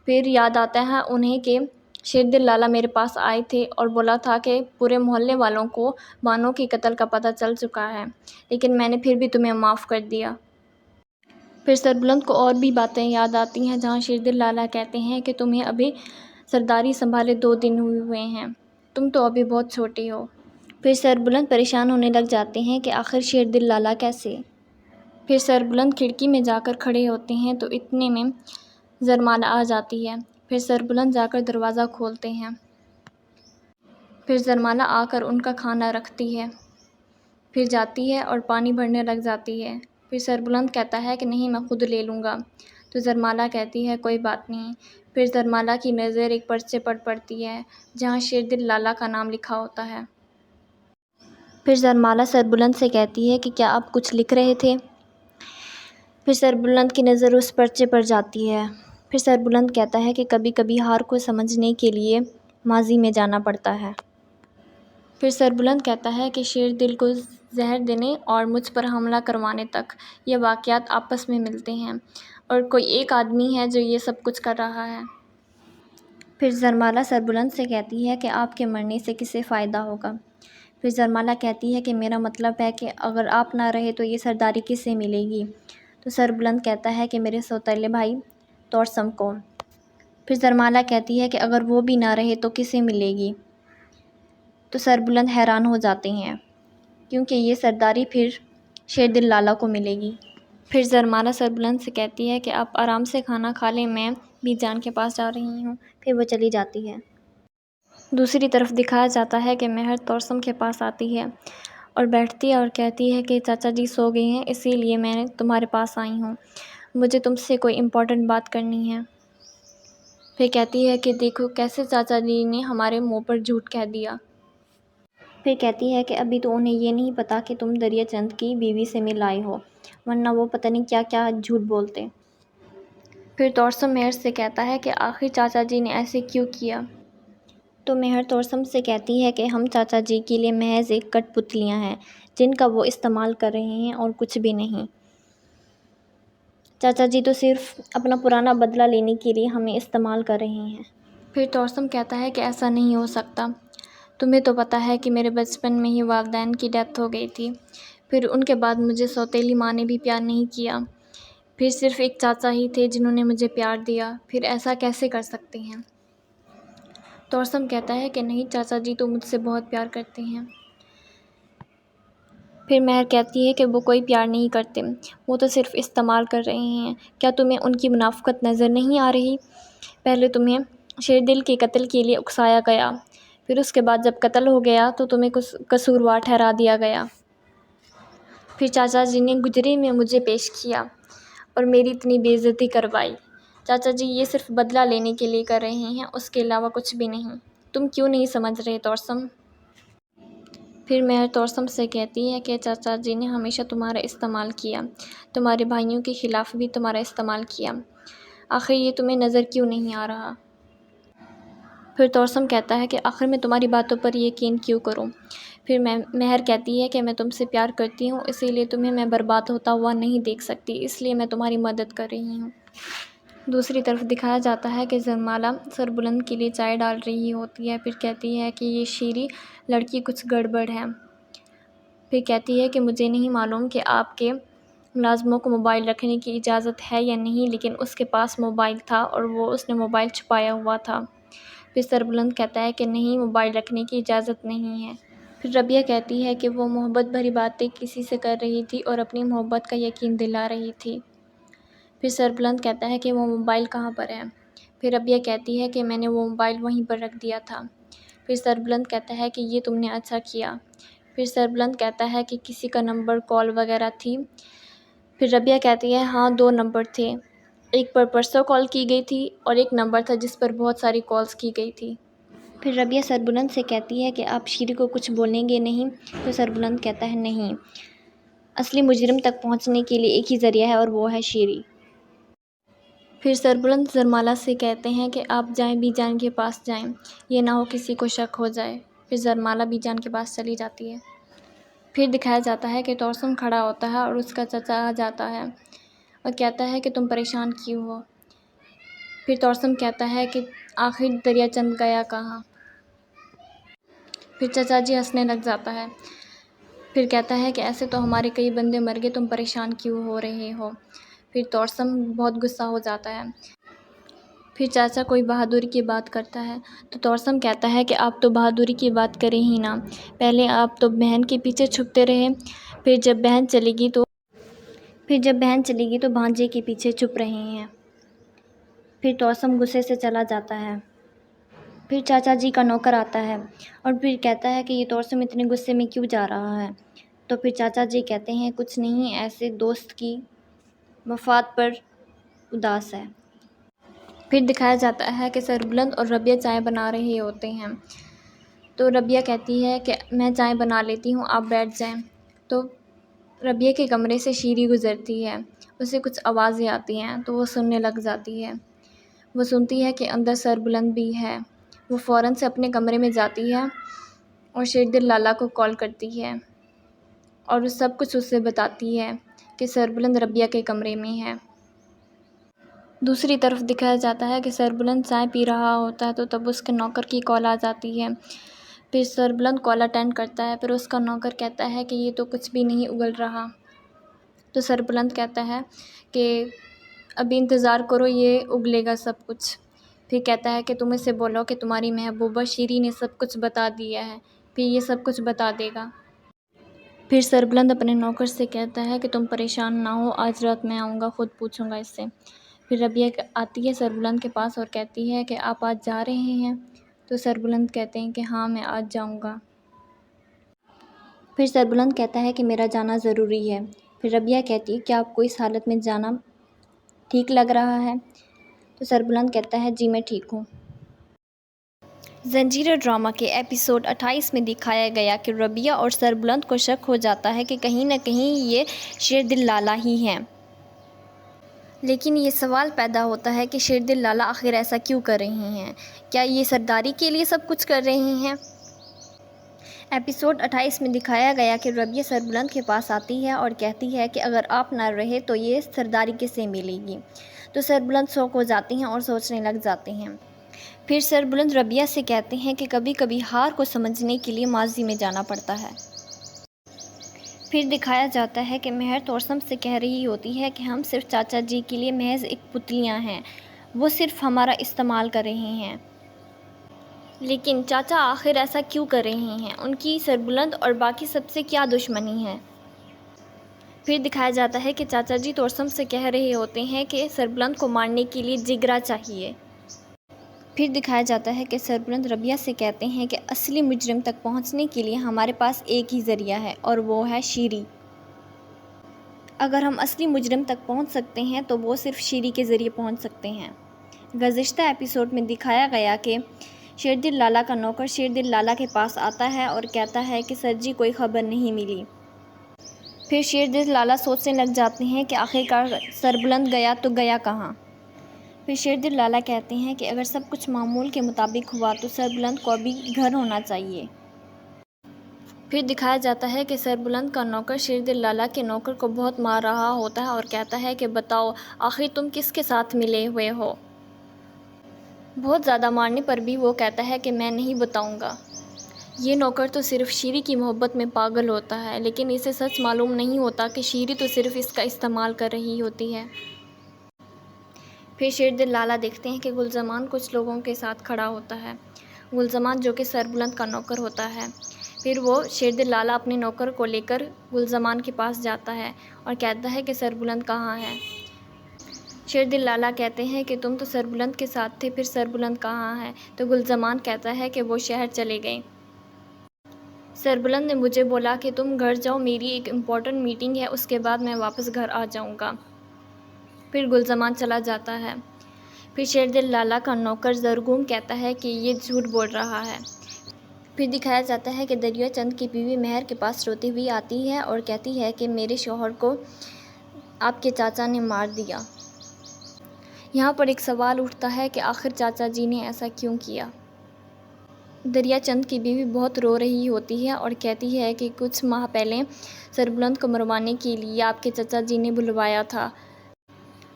پھر یاد آتا ہے انہیں کہ شیردل لالا میرے پاس آئے تھے اور بولا تھا کہ پورے محلے والوں کو بانو کے قتل کا پتہ چل چکا ہے، لیکن میں نے پھر بھی تمہیں معاف کر دیا۔ پھر سربلند کو اور بھی باتیں یاد آتی ہیں، جہاں شیردل لالا کہتے ہیں کہ تمہیں ابھی سرداری سنبھالے 2 دن ہوئے ہیں، تم تو ابھی بہت چھوٹی ہو۔ پھر سربلند پریشان ہونے لگ جاتے ہیں کہ آخر شیردل لالا کیسے۔ پھر سربلند کھڑکی میں جا کر کھڑے ہوتے ہیں تو اتنے میں زرمالا آ جاتی ہے۔ پھر سربلند جا کر دروازہ کھولتے ہیں۔ پھر زرمالا آ کر ان کا کھانا رکھتی ہے، پھر جاتی ہے اور پانی بھرنے لگ جاتی ہے۔ پھر سربلند کہتا ہے کہ نہیں میں خود لے لوں گا، تو زرمالا کہتی ہے کوئی بات نہیں۔ پھر زرمالا کی نظر ایک پرچے پر پڑتی ہے، جہاں شیردل لالا کا نام لکھا ہوتا ہے۔ پھر زرمالا سربلند سے کہتی ہے کہ کیا آپ کچھ لکھ رہے تھے؟ پھر سربلند کی نظر اس پرچے پر جاتی ہے۔ پھر سربلند کہتا ہے کہ کبھی کبھی ہار کو سمجھنے کے لیے ماضی میں جانا پڑتا ہے۔ پھر سربلند کہتا ہے کہ شیردل کو زہر دینے اور مجھ پر حملہ کروانے تک یہ واقعات آپس میں ملتے ہیں اور کوئی ایک آدمی ہے جو یہ سب کچھ کر رہا ہے۔ پھر زرمالا سربلند سے کہتی ہے کہ آپ کے مرنے سے کسے فائدہ ہوگا؟ پھر زرمالا کہتی ہے کہ میرا مطلب ہے کہ اگر آپ نہ رہے تو یہ سرداری کس سے ملے گی؟ تو سربلند کہتا ہے کہ میرے سوتیلے بھائی توسم کو۔ پھر زرمالا کہتی ہے کہ اگر وہ بھی نہ رہے تو کسے ملے گی؟ تو سربلند حیران ہو جاتے ہیں، کیونکہ یہ سرداری پھر شیردل لالا کو ملے گی۔ پھر زرمالا سربلند سے کہتی ہے کہ آپ آرام سے کھانا کھا لیں، میں بھی جان کے پاس جا رہی ہوں۔ پھر وہ چلی جاتی ہے۔ دوسری طرف دکھایا جاتا ہے کہ مہر توسم کے پاس آتی ہے اور بیٹھتی ہے اور کہتی ہے کہ چاچا جی سو گئے ہیں، اسی لیے میں تمہارے پاس آئی ہوں، مجھے تم سے کوئی امپورٹنٹ بات کرنی ہے۔ پھر کہتی ہے کہ دیکھو کیسے چاچا جی نے ہمارے منہ پر جھوٹ کہہ دیا۔ پھر کہتی ہے کہ ابھی تو انہیں یہ نہیں پتا کہ تم دریا چند کی بیوی سے مل آئے ہو، ورنہ وہ پتہ نہیں کیا کیا جھوٹ بولتے۔ پھر توسم مہر سے کہتا ہے کہ آخر چاچا جی نے ایسے کیوں کیا؟ تو مہر توسم سے کہتی ہے کہ ہم چاچا جی کے لیے محض ایک کٹ پتلیاں ہیں، جن کا وہ استعمال کر رہے ہیں اور کچھ بھی نہیں۔ چاچا جی تو صرف اپنا پرانا بدلہ لینے کے لیے ہمیں استعمال کر رہے ہیں۔ پھر توسم کہتا ہے کہ ایسا نہیں ہو سکتا، تمہیں تو پتہ ہے کہ میرے بچپن میں ہی والدین کی ڈیتھ ہو گئی تھی، پھر ان کے بعد مجھے سوتیلی ماں نے بھی پیار نہیں کیا، پھر صرف ایک چاچا ہی تھے جنہوں نے مجھے پیار دیا، پھر ایسا کیسے کر سکتے ہیں؟ توسم کہتا ہے کہ نہیں، چاچا جی تو مجھ سے بہت پیار کرتے ہیں۔ پھر مہر کہتی ہے کہ وہ کوئی پیار نہیں کرتے، وہ تو صرف استعمال کر رہے ہیں، کیا تمہیں ان کی منافقت نظر نہیں آ رہی؟ پہلے تمہیں شیردل کے قتل کے لیے اکسایا گیا، پھر اس کے بعد جب قتل ہو گیا تو تمہیں قصوروار ٹھہرا دیا گیا، پھر چاچا جی نے گجرے میں مجھے پیش کیا اور میری اتنی بے عزتی کروائی۔ چاچا جی یہ صرف بدلہ لینے کے لیے کر رہے ہیں، اس کے علاوہ کچھ بھی نہیں، تم کیوں نہیں سمجھ رہے توسم؟ پھر مہر توسم سے کہتی ہے کہ چاچا جی نے ہمیشہ تمہارا استعمال کیا، تمہارے بھائیوں کے خلاف بھی تمہارا استعمال کیا، آخر یہ تمہیں نظر کیوں نہیں آ رہا؟ پھر توسم کہتا ہے کہ آخر میں تمہاری باتوں پر یقین کیوں کروں؟ پھر مہر کہتی ہے کہ میں تم سے پیار کرتی ہوں، اسی لیے تمہیں میں برباد ہوتا ہوا نہیں دیکھ سکتی، اس لیے میں تمہاری مدد کر رہی ہوں۔ دوسری طرف دکھایا جاتا ہے کہ زرمالا سربلند کے لیے چائے ڈال رہی ہوتی ہے، پھر کہتی ہے کہ یہ شیریں لڑکی کچھ گڑبڑ ہے۔ پھر کہتی ہے کہ مجھے نہیں معلوم کہ آپ کے ملازموں کو موبائل رکھنے کی اجازت ہے یا نہیں، لیکن اس کے پاس موبائل تھا اور اس نے موبائل چھپایا ہوا تھا۔ پھر سربلند کہتا ہے کہ نہیں، موبائل رکھنے کی اجازت نہیں ہے۔ پھر ربیہ کہتی ہے کہ وہ محبت بھری باتیں کسی سے کر رہی تھی اور اپنی محبت کا یقین دلا رہی تھی۔ پھر سربلند کہتا ہے کہ وہ موبائل کہاں پر ہے؟ پھر ربیہ کہتی ہے کہ میں نے وہ موبائل وہیں پر رکھ دیا تھا۔ پھر سربلند کہتا ہے کہ یہ تم نے اچھا کیا۔ پھر سربلند کہتا ہے کہ کسی کا نمبر کال وغیرہ تھی؟ پھر ربیہ کہتی ہے ہاں، 2 نمبر تھے، ایک پر پرسوں کال کی گئی تھی اور ایک نمبر تھا جس پر بہت ساری کالز کی گئی تھی۔ پھر ربیہ سربلند سے کہتی ہے کہ آپ شیری کو کچھ بولیں گے نہیں؟ تو سربلند کہتا ہے نہیں، اصلی مجرم تک پہنچنے کے لیے ایک ہی ذریعہ ہے اور وہ ہے شیری۔ پھر سربلند زرمالہ سے کہتے ہیں کہ آپ جائیں، بی جان کے پاس جائیں، یہ نہ ہو کسی کو شک ہو جائے۔ پھر زرمالہ بی جان کے پاس چلی جاتی ہے۔ پھر دکھایا جاتا ہے کہ توسم کھڑا ہوتا ہے اور اس کا چچا آ جاتا ہے اور کہتا ہے کہ تم پریشان کیوں ہو؟ پھر توسم کہتا ہے کہ آخر دریا چند گیا کہاں؟ پھر چچا جی ہنسنے لگ جاتا ہے۔ پھر کہتا ہے کہ ایسے تو ہمارے کئی بندے مر گئے، تم پریشان کیوں ہو رہے ہو؟ پھر توسم بہت غصہ ہو جاتا ہے۔ پھر چاچا کوئی بہادری کی بات کرتا ہے تو توسم کہتا ہے کہ آپ تو بہادری کی بات کریں ہی نہ، پہلے آپ تو بہن کے پیچھے چھپتے رہے، پھر جب بہن چلی گئی تو بھانجے کے پیچھے چھپ رہے ہیں۔ پھر توسم غصے سے چلا جاتا ہے۔ پھر چاچا جی کا نوکر آتا ہے اور پھر کہتا ہے کہ یہ توسم اتنے غصے میں کیوں جا رہا ہے؟ تو پھر چاچا جی کہتے ہیں کچھ نہیں، ایسے دوست کی وفات پر اداس ہے۔ پھر دکھایا جاتا ہے کہ سربلند اور ربیہ چائے بنا رہے ہوتے ہیں تو ربیہ کہتی ہے کہ میں چائے بنا لیتی ہوں، آپ بیٹھ جائیں۔ تو ربیہ کے کمرے سے شیری گزرتی ہے، اسے کچھ آوازیں آتی ہیں تو وہ سننے لگ جاتی ہے۔ وہ سنتی ہے کہ اندر سربلند بھی ہے۔ وہ فوراً سے اپنے کمرے میں جاتی ہے اور شیردل لالا کو کال کرتی ہے اور وہ سب کچھ اسے بتاتی ہے کہ سربلند ربیہ کے کمرے میں ہے۔ دوسری طرف دکھایا جاتا ہے کہ سربلند چائے پی رہا ہوتا ہے تو تب اس کے نوکر کی کال آ جاتی ہے۔ پھر سربلند کال اٹینڈ کرتا ہے، پھر اس کا نوکر کہتا ہے کہ یہ تو کچھ بھی نہیں اگل رہا۔ تو سربلند کہتا ہے کہ ابھی انتظار کرو، یہ اگلے گا سب کچھ۔ پھر کہتا ہے کہ تم اسے بولو کہ تمہاری محبوبہ شیری نے سب کچھ بتا دیا ہے، پھر یہ سب کچھ بتا دے گا۔ پھر سربلند اپنے نوکر سے کہتا ہے کہ تم پریشان نہ ہو، آج رات میں آؤں گا، خود پوچھوں گا اس سے۔ پھر ربیہ آتی ہے سربلند کے پاس اور کہتی ہے کہ آپ آج جا رہے ہیں؟ تو سربلند کہتے ہیں کہ ہاں، میں آج جاؤں گا۔ پھر سربلند کہتا ہے کہ میرا جانا ضروری ہے۔ پھر ربیہ کہتی ہے کیا آپ کو اس حالت میں جانا ٹھیک لگ رہا ہے؟ تو سربلند کہتا ہے جی، میں ٹھیک ہوں۔ زنجیریں ڈرامہ کے ایپیسوڈ 28 میں دکھایا گیا کہ ربیہ اور سربلند کو شک ہو جاتا ہے کہ کہیں نہ کہیں یہ شیردل لالا ہی ہیں۔ لیکن یہ سوال پیدا ہوتا ہے کہ شیردل لالا آخر ایسا کیوں کر رہے ہیں؟ کیا یہ سرداری کے لیے سب کچھ کر رہے ہیں؟ ایپیسوڈ 28 میں دکھایا گیا کہ ربیہ سربلند کے پاس آتی ہے اور کہتی ہے کہ اگر آپ نہ رہے تو یہ سرداری کس سے ملے گی؟ تو سربلند شوق ہو جاتی ہیں اور سوچنے لگ جاتے ہیں۔ پھر سربلند ربیہ سے کہتے ہیں کہ کبھی کبھی ہار کو سمجھنے کے لیے ماضی میں جانا پڑتا ہے۔ پھر دکھایا جاتا ہے کہ مہر توسم سے کہہ رہی ہوتی ہے کہ ہم صرف چاچا جی کے لیے محض ایک پتلیاں ہیں، وہ صرف ہمارا استعمال کر رہے ہیں۔ لیکن چاچا آخر ایسا کیوں کر رہے ہیں؟ ان کی سربلند اور باقی سب سے کیا دشمنی ہے؟ پھر دکھایا جاتا ہے کہ چاچا جی توسم سے کہہ رہے ہوتے ہیں کہ سربلند کو مارنے کے لیے جگرا چاہیے۔ پھر دکھایا جاتا ہے کہ سربلند ربیہ سے کہتے ہیں کہ اصلی مجرم تک پہنچنے کے لیے ہمارے پاس ایک ہی ذریعہ ہے اور وہ ہے شیری۔ اگر ہم اصلی مجرم تک پہنچ سکتے ہیں تو وہ صرف شیری کے ذریعے پہنچ سکتے ہیں۔ گزشتہ ایپیسوڈ میں دکھایا گیا کہ شیردل لالا کا نوکر شیردل لالا کے پاس آتا ہے اور کہتا ہے کہ سر جی کوئی خبر نہیں ملی۔ پھر شیردل لالا سوچنے لگ جاتے ہیں کہ آخرکار سربلند گیا تو گیا کہاں؟ پھر شیردل لالا کہتے ہیں کہ اگر سب کچھ معمول کے مطابق ہوا تو سربلند کو ابھی گھر ہونا چاہیے۔ پھر دکھایا جاتا ہے کہ سربلند کا نوکر شیردل لالا کے نوکر کو بہت مار رہا ہوتا ہے اور کہتا ہے کہ بتاؤ آخر تم کس کے ساتھ ملے ہوئے ہو؟ بہت زیادہ مارنے پر بھی وہ کہتا ہے کہ میں نہیں بتاؤں گا۔ یہ نوکر تو صرف شیری کی محبت میں پاگل ہوتا ہے، لیکن اسے سچ معلوم نہیں ہوتا کہ شیری تو صرف اس کا استعمال کر رہی ہوتی ہے۔ پھر شیردل لالا دیکھتے ہیں کہ گلزمان کچھ لوگوں کے ساتھ کھڑا ہوتا ہے گلزمان جو کہ سربلند کا نوکر ہوتا ہے۔ پھر وہ شیردل لالہ اپنے نوکر کو لے کر گلزمان کے پاس جاتا ہے اور کہتا ہے کہ سربلند کہاں ہے۔ شیردل لالہ کہتے ہیں کہ تم تو سربلند کے ساتھ تھے، پھر سربلند کہاں ہے؟ تو گلزمان کہتا ہے کہ وہ شہر چلے گئے۔ سربلند نے مجھے بولا کہ تم گھر جاؤ، میری ایک امپورٹنٹ میٹنگ ہے، اس کے بعد میں واپس گھر آ جاؤں گا۔ پھر گلزمان چلا جاتا ہے۔ پھر شیردل لالہ کا نوکر زرگوم کہتا ہے کہ یہ جھوٹ بول رہا ہے۔ پھر دکھایا جاتا ہے کہ دریا چند کی بیوی مہر کے پاس روتی ہوئی آتی ہے اور کہتی ہے کہ میرے شوہر کو آپ کے چاچا نے مار دیا۔ یہاں پر ایک سوال اٹھتا ہے کہ آخر چاچا جی نے ایسا کیوں کیا؟ دریا چند کی بیوی بہت رو رہی ہوتی ہے اور کہتی ہے کہ کچھ ماہ پہلے سربلند کو مروانے کے لیے آپ کے چچا جی نے بلوایا تھا۔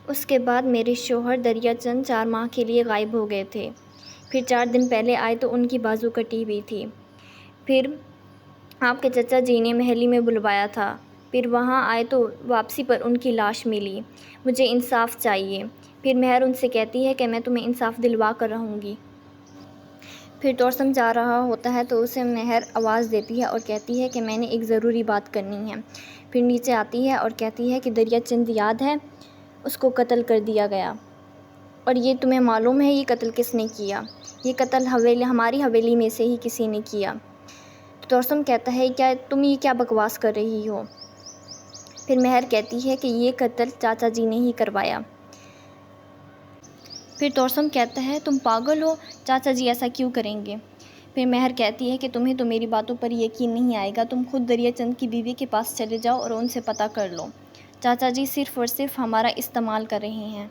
اس کے بعد میرے شوہر دریا چند 4 ماہ کے لیے غائب ہو گئے تھے۔ پھر 4 دن پہلے آئے تو ان کی بازو کٹی ہوئی تھی۔ پھر آپ کے چچا جی نے مہلی میں بلوایا تھا۔ پھر وہاں آئے تو واپسی پر ان کی لاش ملی۔ مجھے انصاف چاہیے۔ پھر مہر ان سے کہتی ہے کہ میں تمہیں انصاف دلوا کر رہوں گی۔ پھر توسم جا رہا ہوتا ہے تو اسے مہر آواز دیتی ہے اور کہتی ہے کہ میں نے ایک ضروری بات کرنی ہے۔ پھر نیچے آتی ہے اور کہتی ہے کہ دریا چند یاد ہے، اس کو قتل کر دیا گیا، اور یہ تمہیں معلوم ہے یہ قتل کس نے کیا؟ یہ قتل ہماری حویلی میں سے ہی کسی نے کیا۔ توسم کہتا ہے کیا تم یہ کیا بکواس کر رہی ہو؟ پھر مہر کہتی ہے کہ یہ قتل چاچا جی نے ہی کروایا۔ پھر توسم کہتا ہے تم پاگل ہو، چاچا جی ایسا کیوں کریں گے؟ پھر مہر کہتی ہے کہ تمہیں تو میری باتوں پر یقین نہیں آئے گا، تم خود دریا چند کی بیوی کے پاس چلے جاؤ اور ان سے پتہ کر لو، چاچا جی صرف اور صرف ہمارا استعمال کر رہے ہیں۔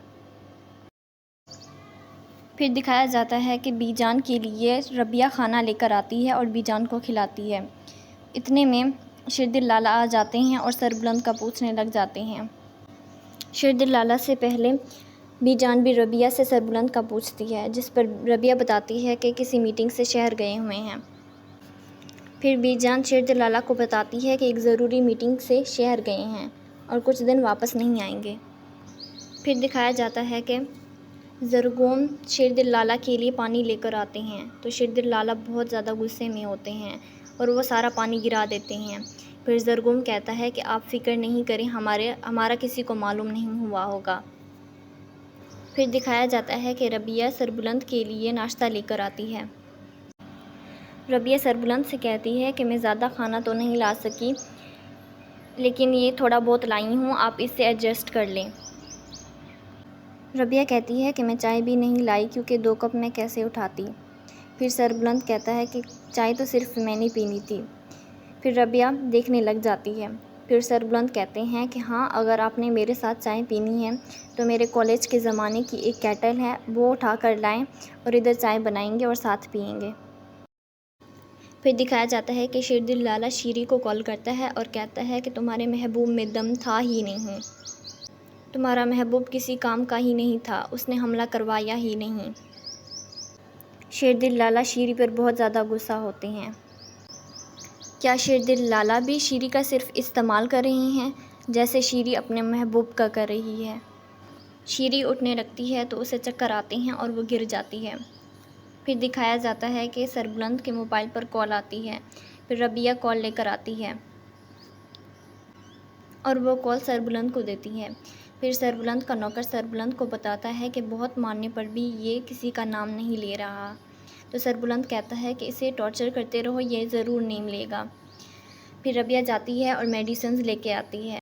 پھر دکھایا جاتا ہے کہ بی جان کے لیے ربیہ کھانا لے کر آتی ہے اور بی جان کو کھلاتی ہے۔ اتنے میں شیردل لالہ آ جاتے ہیں اور سربلند کا پوچھنے لگ جاتے ہیں۔ شیردل لالہ سے پہلے بی جان بھی ربیہ سے سربلند کا پوچھتی ہے، جس پر ربیہ بتاتی ہے کہ کسی میٹنگ سے شہر گئے ہوئے ہیں۔ پھر بی جان شیردل لالہ کو بتاتی ہے کہ ایک ضروری میٹنگ سے شہر گئے ہیں اور کچھ دن واپس نہیں آئیں گے۔ پھر دکھایا جاتا ہے کہ زرگوم شیردل لالہ کے لیے پانی لے کر آتے ہیں تو شیردل لالہ بہت زیادہ غصے میں ہوتے ہیں اور وہ سارا پانی گرا دیتے ہیں۔ پھر زرگوم کہتا ہے کہ آپ فکر نہیں کریں، ہمارا کسی کو معلوم نہیں ہوا ہوگا۔ پھر دکھایا جاتا ہے کہ ربیہ سربلند کے لیے ناشتہ لے کر آتی ہے۔ ربیہ سربلند سے کہتی ہے کہ میں زیادہ کھانا تو نہیں لا سکی، لیکن یہ تھوڑا بہت لائی ہوں، آپ اس سے ایڈجسٹ کر لیں۔ ربیہ کہتی ہے کہ میں چائے بھی نہیں لائی کیونکہ 2 کپ میں کیسے اٹھاتی۔ پھر سربلند کہتا ہے کہ چائے تو صرف میں نے پینی تھی۔ پھر ربیہ دیکھنے لگ جاتی ہے۔ پھر سربلند کہتے ہیں کہ ہاں، اگر آپ نے میرے ساتھ چائے پینی ہے تو میرے کالج کے زمانے کی ایک کیٹل ہے، وہ اٹھا کر لائیں اور ادھر چائے بنائیں گے اور ساتھ پئیں گے۔ پھر دکھایا جاتا ہے کہ شیردل لالہ شیری کو کال کرتا ہے اور کہتا ہے کہ تمہارے محبوب میں دم تھا ہی نہیں، تمہارا محبوب کسی کام کا ہی نہیں تھا، اس نے حملہ کروایا ہی نہیں۔ شیردل لالہ شیری پر بہت زیادہ غصہ ہوتے ہیں۔ کیا شیردل لالہ بھی شیری کا صرف استعمال کر رہے ہیں جیسے شیری اپنے محبوب کا کر رہی ہے؟ شیری اٹھنے لگتی ہے تو اسے چکر آتے ہیں اور وہ گر جاتی ہے۔ پھر دکھایا جاتا ہے کہ سربلند کے موبائل پر کال آتی ہے۔ پھر ربیہ کال لے کر آتی ہے اور وہ کال سربلند کو دیتی ہے۔ پھر سربلند کا نوکر سربلند کو بتاتا ہے کہ بہت مارنے پر بھی یہ کسی کا نام نہیں لے رہا، تو سربلند کہتا ہے کہ اسے ٹارچر کرتے رہو، یہ ضرور نیم لے گا۔ پھر ربیہ جاتی ہے اور میڈیسنز لے کے آتی ہے۔